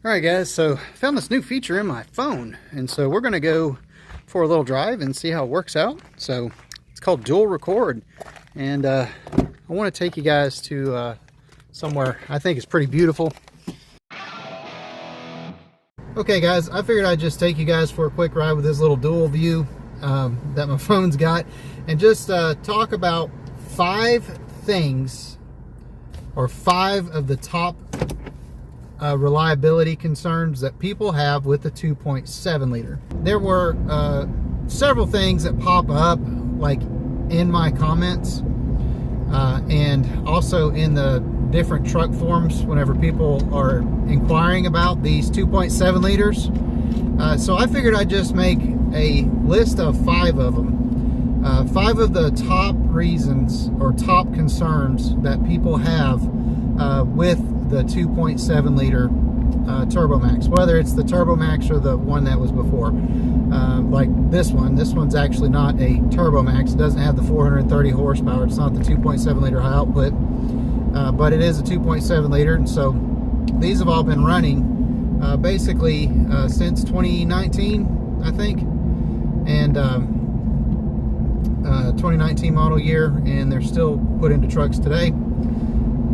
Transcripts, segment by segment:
All right, guys, so found this new feature in my phone, and so we're going to go for a little drive and see how it works out. So it's called dual record, and I want to take you guys to somewhere I think is pretty beautiful. Okay, guys, I figured I'd just take you guys for a quick ride with this little dual view that my phone's got, and just talk about 5 things, or 5 of the top reliability concerns that people have with the 2.7 liter. There were several things that pop up, like in my comments and also in the different truck forums whenever people are inquiring about these 2.7 liters. So I figured I'd just make a list of 5 of them. 5 of the top reasons or top concerns that people have with the 2.7 liter Turbomax, whether it's the Turbomax or the one that was before. Like this one's actually not a Turbomax. It doesn't have the 430 horsepower. It's not the 2.7 liter high output, but it is a 2.7 liter. And so these have all been running basically since 2019, I think, and 2019 model year, and they're still put into trucks today.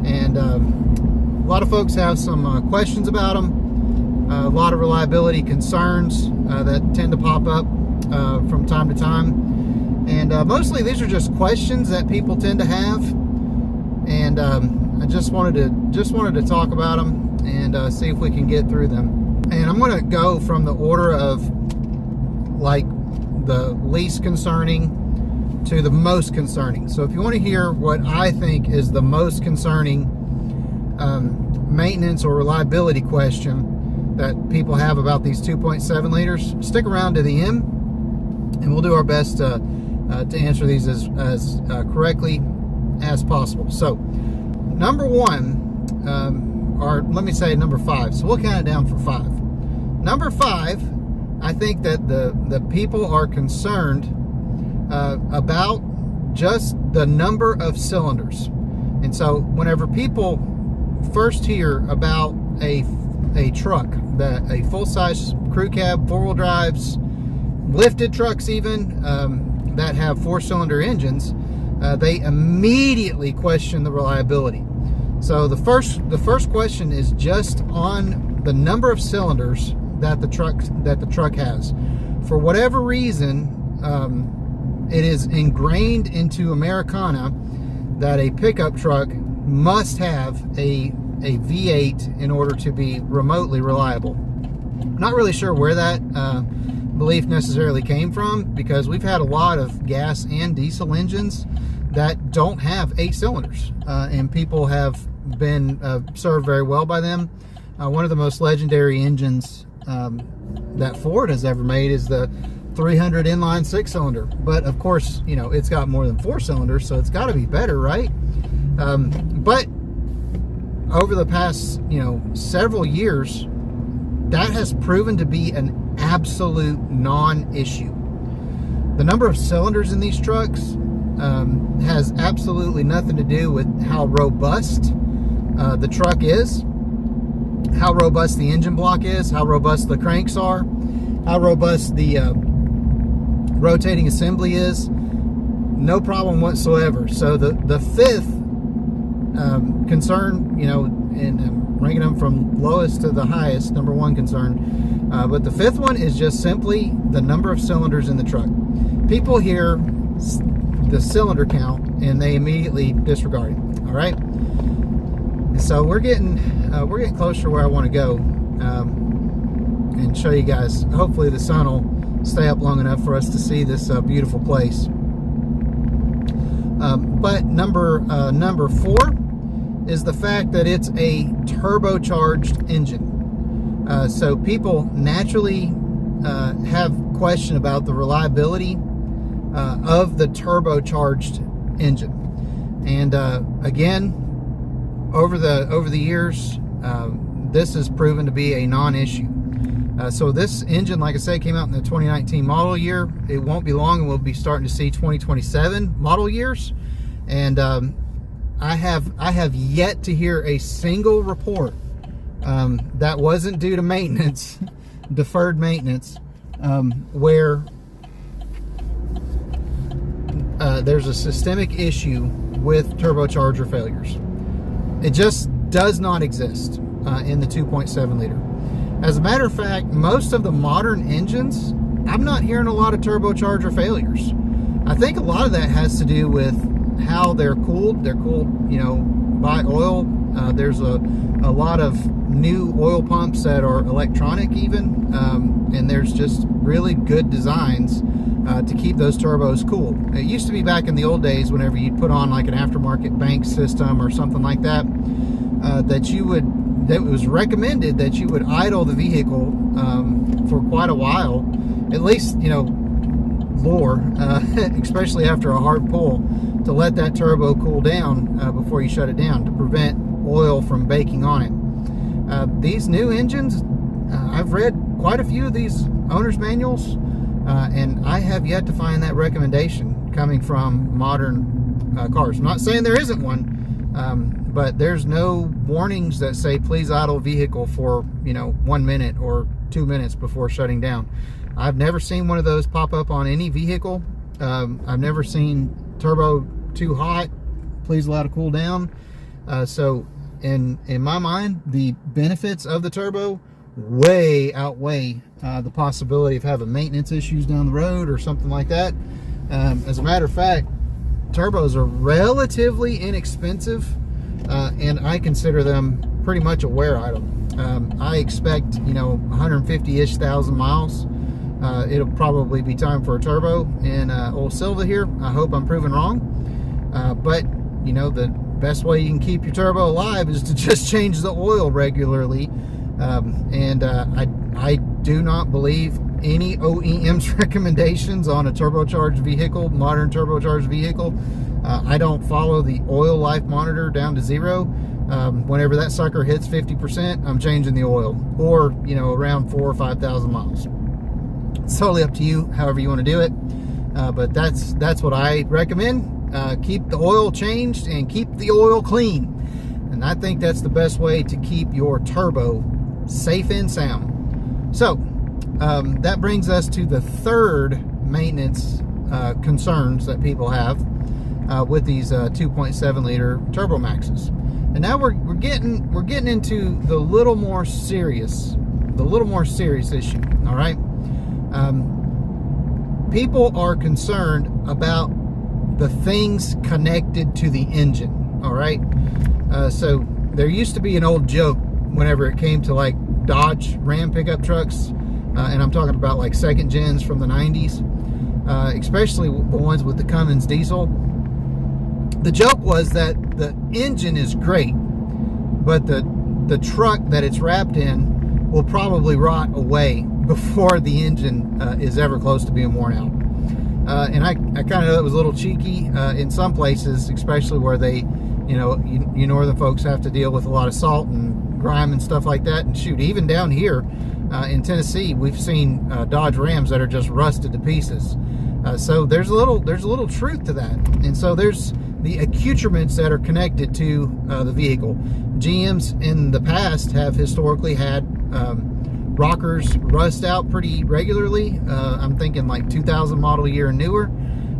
And a lot of folks have some questions about them, a lot of reliability concerns that tend to pop up from time to time, and mostly these are just questions that people tend to have, and I just wanted to talk about them and see if we can get through them. And I'm going to go from the order of like the least concerning to the most concerning. So if you want to hear what I think is the most concerning maintenance or reliability question that people have about these 2.7 liters, stick around to the end, and we'll do our best to answer these as correctly as possible. So number 1, or let me say number 5, so we'll count it down for 5. Number 5, I think that the people are concerned about just the number of cylinders. And so whenever people first hear about a truck, that a full-size crew cab, 4-wheel drives, lifted trucks even, that have 4-cylinder engines, they immediately question the reliability. So the first question is just on the number of cylinders that the truck has. For whatever reason, it is ingrained into Americana that a pickup truck must have a V8 in order to be remotely reliable. Not really sure where that belief necessarily came from, because we've had a lot of gas and diesel engines that don't have 8 cylinders, and people have been served very well by them. One of the most legendary engines that Ford has ever made is the 300 inline 6-cylinder, but of course, you know, it's got more than 4 cylinders, so it's got to be better, right? But over the past, several years, that has proven to be an absolute non-issue. The number of cylinders in these trucks has absolutely nothing to do with how robust the truck is, how robust the engine block is, how robust the cranks are, how robust the rotating assembly is. No problem whatsoever. So the 5th concern, and I'm ranking them from lowest to the highest, number 1 concern, but the 5th one is just simply the number of cylinders in the truck. People hear the cylinder count and they immediately disregard it. All right, so we're getting closer to where I want to go, and show you guys. Hopefully the sun will stay up long enough for us to see this beautiful place. But number 4 is the fact that it's a turbocharged engine. So people naturally have question about the reliability of the turbocharged engine. And again, over the years, this has proven to be a non-issue. So this engine, like I said, came out in the 2019 model year. It won't be long and we'll be starting to see 2027 model years. And I have yet to hear a single report that wasn't due to maintenance, deferred maintenance, where there's a systemic issue with turbocharger failures. It just does not exist in the 2.7 liter. As a matter of fact, most of the modern engines, I'm not hearing a lot of turbocharger failures. I think a lot of that has to do with how they're cooled. They're cooled, you know, by oil. There's a lot of new oil pumps that are electronic even, and there's just really good designs to keep those turbos cool. It used to be back in the old days, whenever you'd put on like an aftermarket bank system or something like that, that was recommended that you would idle the vehicle for quite a while, at least, you know, especially after a hard pull, to let that turbo cool down before you shut it down, to prevent oil from baking on it. These new engines, I've read quite a few of these owner's manuals, and I have yet to find that recommendation coming from modern cars. I'm not saying there isn't one, but there's no warnings that say please idle vehicle for, you know, 1 minute or 2 minutes before shutting down. I've never seen one of those pop up on any vehicle. I've never seen turbo too hot, please allow to cool down. So in my mind, the benefits of the turbo way outweigh the possibility of having maintenance issues down the road or something like that. As a matter of fact, turbos are relatively inexpensive, and I consider them pretty much a wear item. I expect, you know, 150-ish thousand miles. It'll probably be time for a turbo in old Silva here. I hope I'm proven wrong. But, you know, the best way you can keep your turbo alive is to just change the oil regularly. I do not believe any OEM's recommendations on a turbocharged vehicle, modern turbocharged vehicle. I don't follow the oil life monitor down to 0. Whenever that sucker hits 50%, I'm changing the oil, or, you know, around 4,000 or 5,000 miles. It's totally up to you, however you want to do it. But that's what I recommend. Keep the oil changed and keep the oil clean. And I think that's the best way to keep your turbo safe and sound. So that brings us to the third maintenance concerns that people have with these 2.7 liter Turbomaxes. And now we're getting into the little more serious issue. All right. People are concerned about the things connected to the engine. All right. So there used to be an old joke whenever it came to like Dodge Ram pickup trucks, and I'm talking about like second gens from the 90s, especially the ones with the Cummins diesel. The joke was that the engine is great, but the truck that it's wrapped in will probably rot away before the engine is ever close to being worn out. And I kind of know it was a little cheeky in some places, especially where they, you know, you northern folks have to deal with a lot of salt and grime and stuff like that. And shoot, even down here in Tennessee, we've seen Dodge Rams that are just rusted to pieces. So there's a little truth to that. And so there's the accoutrements that are connected to the vehicle. GMs in the past have historically had rockers rust out pretty regularly. I'm thinking like 2000 model year and newer.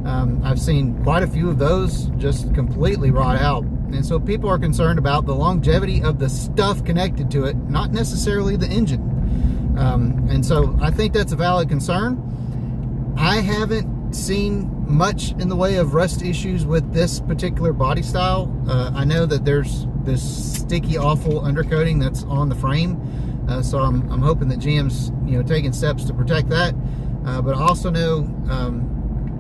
I've seen quite a few of those just completely rot out. And so people are concerned about the longevity of the stuff connected to it, not necessarily the engine. And so I think that's a valid concern. I haven't seen much in the way of rust issues with this particular body style. I know that there's this sticky, awful undercoating that's on the frame. So I'm hoping that GM's, you know, taking steps to protect that. But I also know,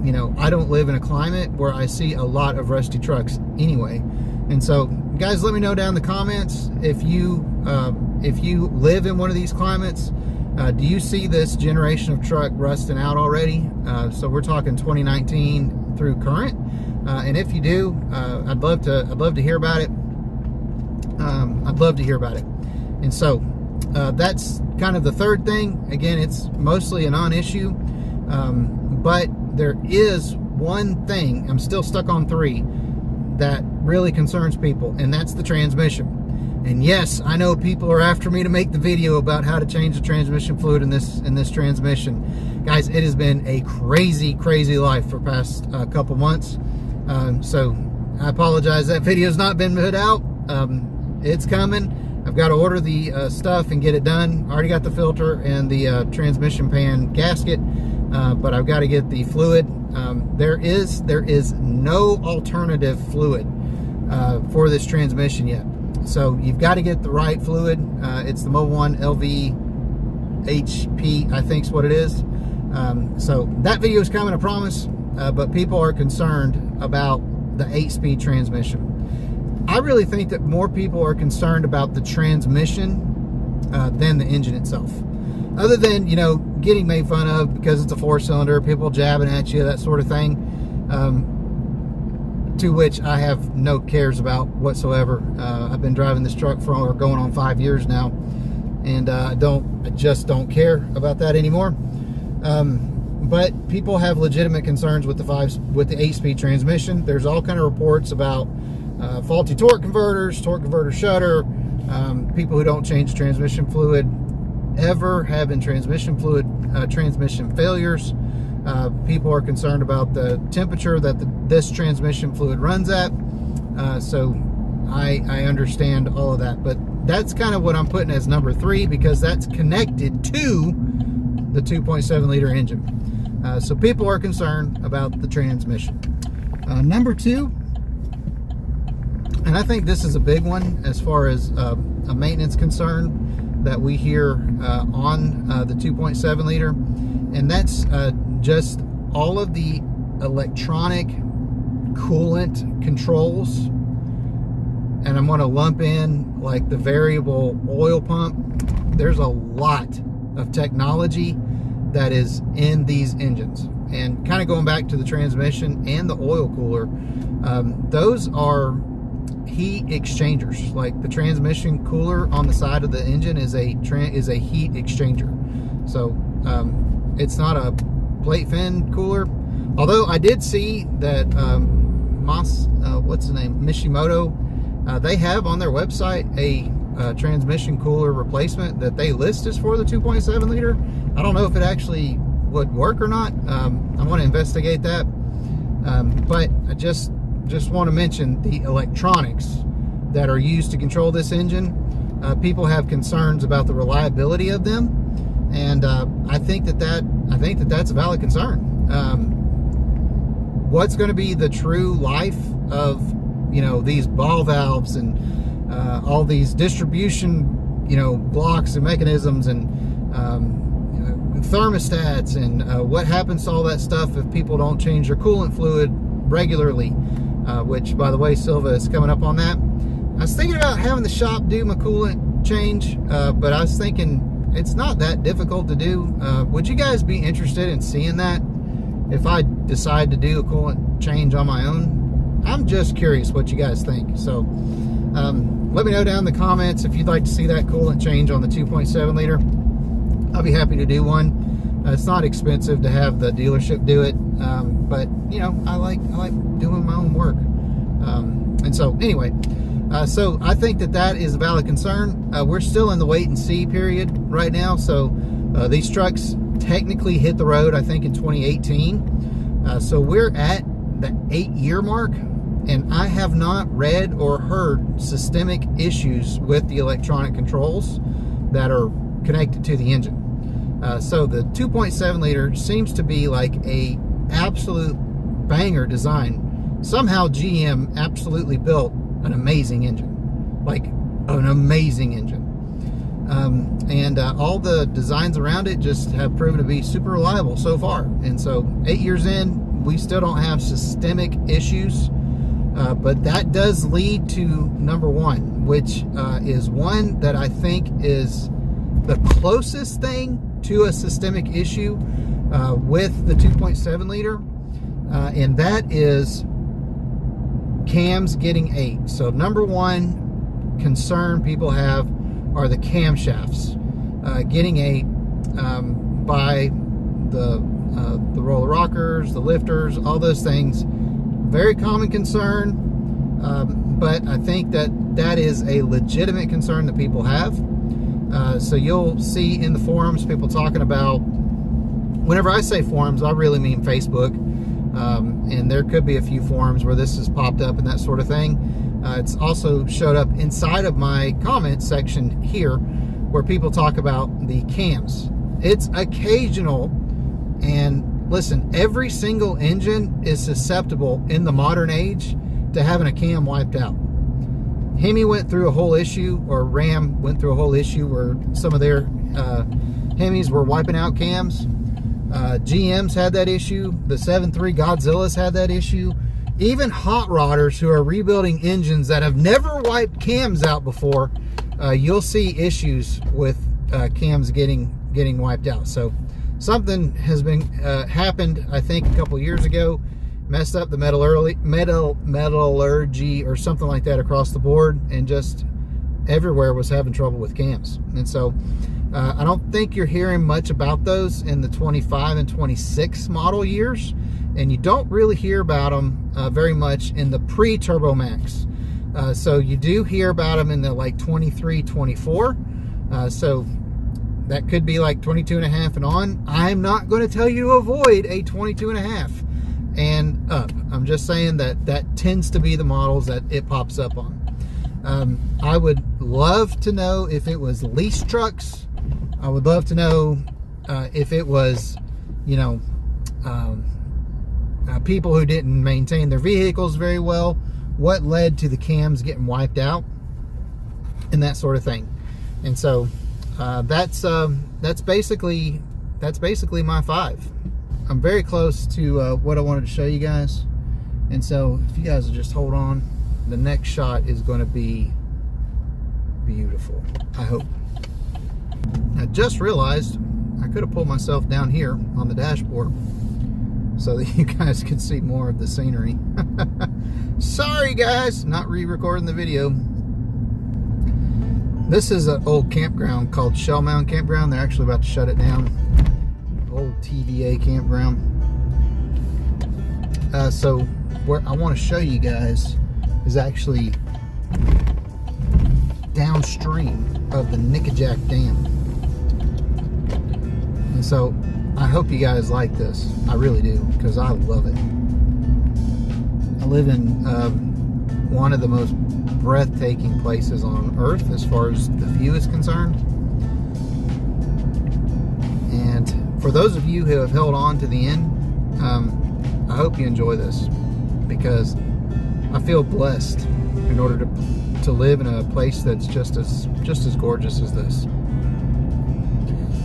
you know, I don't live in a climate where I see a lot of rusty trucks anyway. And so, guys, let me know down in the comments if you live in one of these climates. Do you see this generation of truck rusting out already? So we're talking 2019 through current. And if you do, I'd love to hear about it. I'd love to hear about it. And so that's kind of the third thing. Again, it's mostly a non-issue, but there is one thing, I'm still stuck on 3, that really concerns people, and that's the transmission. And yes, I know people are after me to make the video about how to change the transmission fluid in this transmission. Guys, it has been a crazy life for past couple months. So I apologize that video's not been put out. It's coming. I've got to order the stuff and get it done. I already got the filter and the transmission pan gasket, but I've got to get the fluid. There is no alternative fluid for this transmission yet. So you've got to get the right fluid. It's the Mobil 1 LVHP, I think is what it is. So that video is coming, I promise. But people are concerned about the 8-speed transmission. I really think that more people are concerned about the transmission than the engine itself. Other than, you know, getting made fun of because it's a 4-cylinder, people jabbing at you, that sort of thing. To which I have no cares about whatsoever. I've been driving this truck for going on 5 years now, and I just don't care about that anymore. But people have legitimate concerns with the 8-speed transmission. There's all kind of reports about faulty torque converter shutter, people who don't change transmission fluid ever having transmission failures. People are concerned about the temperature that this transmission fluid runs at. So I understand all of that, but that's kind of what I'm putting as number 3, because that's connected to the 2.7 liter engine. So people are concerned about the transmission. Number 2, and I think this is a big one as far as a maintenance concern that we hear on the 2.7 liter, and that's just all of the electronic coolant controls. And I'm going to lump in like the variable oil pump. There's a lot of technology that is in these engines, and kind of going back to the transmission and the oil cooler, those are heat exchangers. Like the transmission cooler on the side of the engine is a heat exchanger. So it's not a plate fin cooler, although I did see that Mishimoto, they have on their website a transmission cooler replacement that they list as for the 2.7 liter. I don't know if it actually would work or not. I want to investigate that, but I just want to mention the electronics that are used to control this engine. People have concerns about the reliability of them, and I think that's a valid concern. What's going to be the true life of, you know, these ball valves and all these distribution, you know, blocks and mechanisms and thermostats, and what happens to all that stuff if people don't change their coolant fluid regularly, which, by the way, Silva is coming up on that. I was thinking about having the shop do my coolant change, but I was thinking it's not that difficult to do. Would you guys be interested in seeing that if I decide to do a coolant change on my own? I'm just curious what you guys think. So let me know down in the comments if you'd like to see that coolant change on the 2.7 liter. I'll be happy to do one. It's not expensive to have the dealership do it, but you know, I like doing my own work. And so anyway, so I think that is a valid concern. We're still in the wait and see period right now. So these trucks technically hit the road, I think, in 2018. So we're at the 8-year mark, and I have not read or heard systemic issues with the electronic controls that are connected to the engine. So the 2.7 liter seems to be like a absolute banger design. Somehow GM absolutely built an amazing engine, like an amazing engine. And all the designs around it just have proven to be super reliable so far. And so 8 years in, we still don't have systemic issues. But that does lead to number 1, which is one that I think is the closest thing to a systemic issue with the 2.7 liter, and that is cams getting 8. So number 1 concern people have are the camshafts getting 8 by the roller rockers, the lifters, all those things. Very common concern, but I think that that is a legitimate concern that people have. So you'll see in the forums people talking about, whenever I say forums, I really mean Facebook. And there could be a few forums where this has popped up and that sort of thing. It's also showed up inside of my comment section here, where people talk about the cams. It's occasional, and listen, every single engine is susceptible in the modern age to having a cam wiped out. Hemi went through a whole issue, or Ram went through a whole issue where some of their Hemis were wiping out cams. GM's had that issue. The 7.3 Godzillas had that issue. Even hot rodders who are rebuilding engines that have never wiped cams out before, you'll see issues with cams getting wiped out. So something has been happened, I think, a couple years ago, messed up the metallurgy or something like that across the board, and just everywhere was having trouble with cams. And so I don't think you're hearing much about those in the 25 and 26 model years, and you don't really hear about them very much in the pre-Turbomax. So you do hear about them in the like 23, 24. So that could be like 22 and a half and on. I'm not going to tell you to avoid a 22 and a half and up. I'm just saying that that tends to be the models that it pops up on. I would love to know if it was lease trucks. I would love to know if it was, you know, people who didn't maintain their vehicles very well, what led to the cams getting wiped out, and that sort of thing. And so that's basically my 5. I'm very close to what I wanted to show you guys, and so if you guys will just hold on, the next shot is going to be beautiful, I hope. I just realized I could have pulled myself down here on the dashboard so that you guys can see more of the scenery. Sorry guys, not re-recording the video. This is an old campground called Shell Mound Campground. They're actually about to shut it down. Old TVA campground. So where I want to show you guys is actually downstream of the Nickajack Dam. And so I hope you guys like this. I really do, because I love it. I live in one of the most breathtaking places on earth as far as the view is concerned. And for those of you who have held on to the end, I hope you enjoy this, because I feel blessed in order to live in a place that's just as gorgeous as this.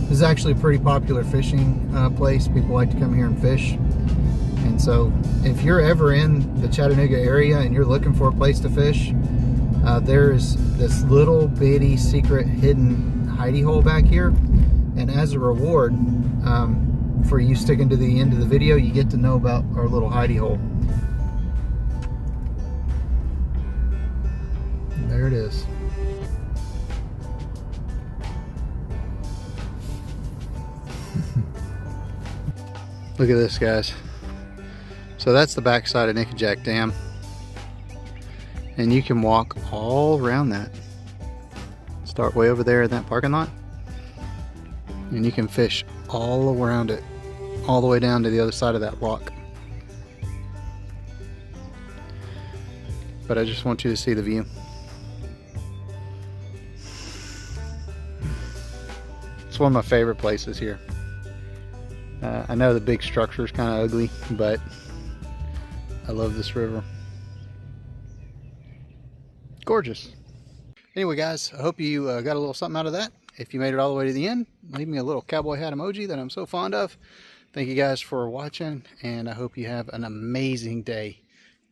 This is actually a pretty popular fishing place. People like to come here and fish. And so if you're ever in the Chattanooga area and you're looking for a place to fish, there's this little bitty secret hidden hidey hole back here. And as a reward for you sticking to the end of the video, you get to know about our little hidey hole. There it is. Look at this, guys. So that's the backside of Nickajack Dam, and you can walk all around that. Start way over there in that parking lot, and you can fish all around it, all the way down to the other side of that rock. But I just want you to see the view. It's one of my favorite places here. I know the big structure is kind of ugly, but I love this river. Gorgeous. Anyway guys, I hope you got a little something out of that. If you made it all the way to the end, leave me a little cowboy hat emoji that I'm so fond of. Thank you guys for watching, and I hope you have an amazing day.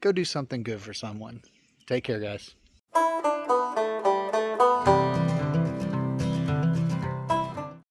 Go do something good for someone. Take care, guys.